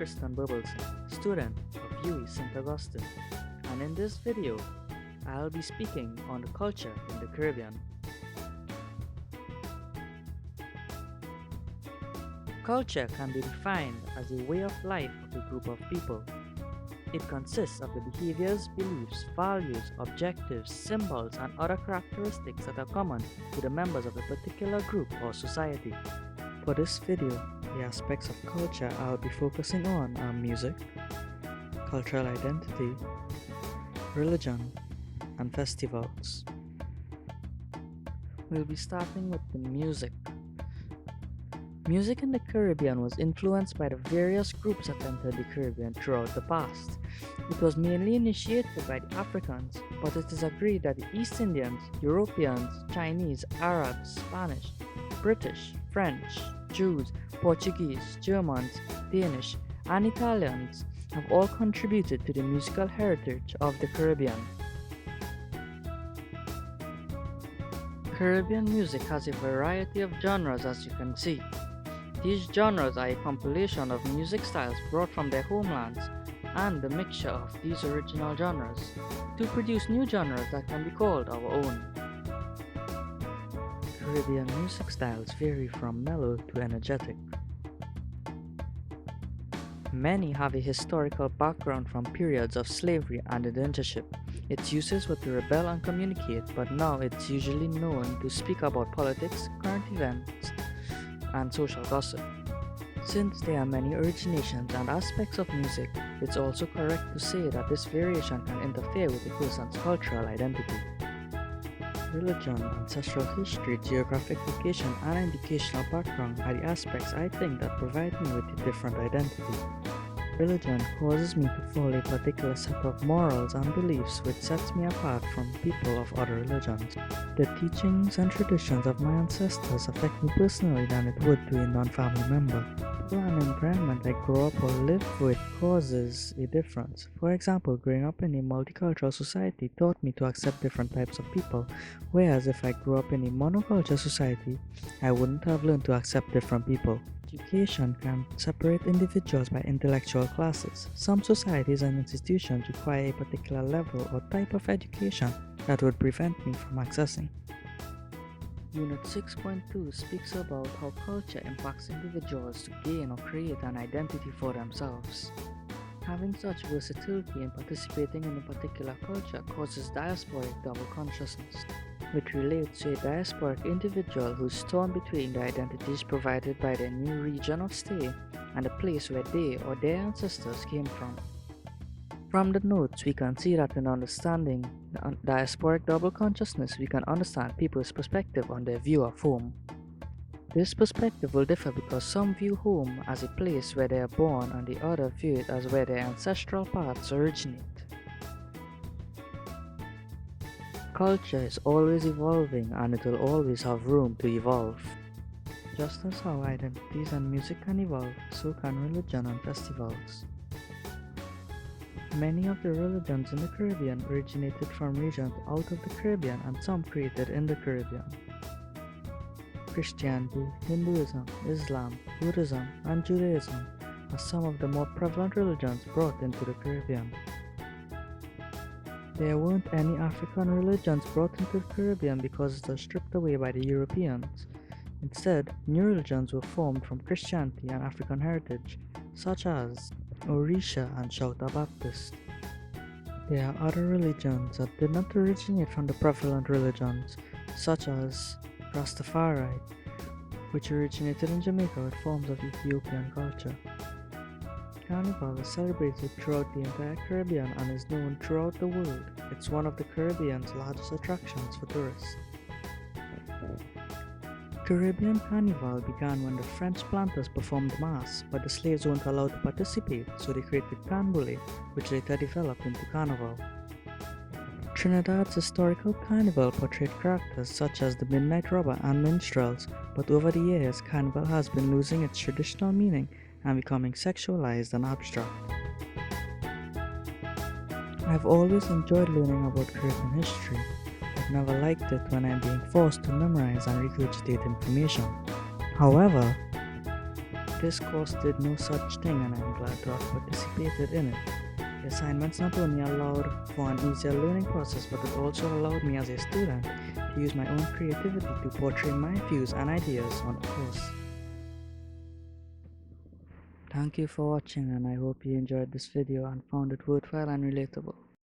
Kristen Bubbleson, student of UE St. Augustine, and in this video, I'll be speaking on the culture in the Caribbean. Culture can be defined as a way of life of a group of people. It consists of the behaviors, beliefs, values, objectives, symbols, and other characteristics that are common to the members of a particular group or society. For this video, the aspects of culture I'll be focusing on are music, cultural identity, religion, and festivals. We'll be starting with the music. Music in the Caribbean was influenced by the various groups that entered the Caribbean throughout the past. It was mainly initiated by the Africans, but it is agreed that the East Indians, Europeans, Chinese, Arabs, Spanish, British, French, Jews, Portuguese, Germans, Danish, and Italians have all contributed to the musical heritage of the Caribbean. Caribbean music has a variety of genres, as you can see. These genres are a compilation of music styles brought from their homelands and the mixture of these original genres to produce new genres that can be called our own. Caribbean music styles vary from mellow to energetic. Many have a historical background from periods of slavery and indentureship. Its uses were to rebel and communicate, but now it's usually known to speak about politics, current events, and social gossip. Since there are many originations and aspects of music, it's also correct to say that this variation can interfere with a person's cultural identity. Religion, ancestral history, geographic location, and educational background are the aspects I think that provide me with a different identity. Religion causes me to follow a particular set of morals and beliefs which sets me apart from people of other religions. The teachings and traditions of my ancestors affect me personally than it would to a non-family member. The environment I grow up or live with causes a difference. For example, growing up in a multicultural society taught me to accept different types of people, whereas if I grew up in a monoculture society, I wouldn't have learned to accept different people. Education can separate individuals by intellectual classes. Some societies and institutions require a particular level or type of education that would prevent me from accessing. Unit 6.2 speaks about how culture impacts individuals to gain or create an identity for themselves. Having such versatility in participating in a particular culture causes diasporic double consciousness, which relates to a diasporic individual who's torn between the identities provided by their new region of stay and the place where they or their ancestors came from. From the notes, we can see that in understanding the diasporic double consciousness, we can understand people's perspective on their view of home. This perspective will differ because some view home as a place where they are born and the other view it as where their ancestral paths originate. Culture is always evolving and it will always have room to evolve. Just as how identities and music can evolve, so can religion and festivals. Many of the religions in the Caribbean originated from regions out of the Caribbean and some created in the Caribbean. Christianity, Hinduism, Islam, Buddhism, and Judaism are some of the more prevalent religions brought into the Caribbean. There weren't any African religions brought into the Caribbean because it was stripped away by the Europeans. Instead, new religions were formed from Christianity and African heritage, such as Orisha and Shouta Baptist. There are other religions that did not originate from the prevalent religions, such as Rastafari, which originated in Jamaica with forms of Ethiopian culture. Carnival is celebrated throughout the entire Caribbean and is known throughout the world. It's one of the Caribbean's largest attractions for tourists. Caribbean Carnival began when the French planters performed mass, but the slaves weren't allowed to participate, so they created Canboulay, which later developed into Carnival. Trinidad's historical carnival portrayed characters such as the midnight robber and minstrels, but over the years, Carnival has been losing its traditional meaning and becoming sexualized and abstract. I've always enjoyed learning about Caribbean history, but never liked it when I'm being forced to memorize and regurgitate information. However, this course did no such thing, and I'm glad to have participated in it. The assignments not only allowed for an easier learning process, but it also allowed me as a student to use my own creativity to portray my views and ideas on the course. Thank you for watching, and I hope you enjoyed this video and found it worthwhile and relatable.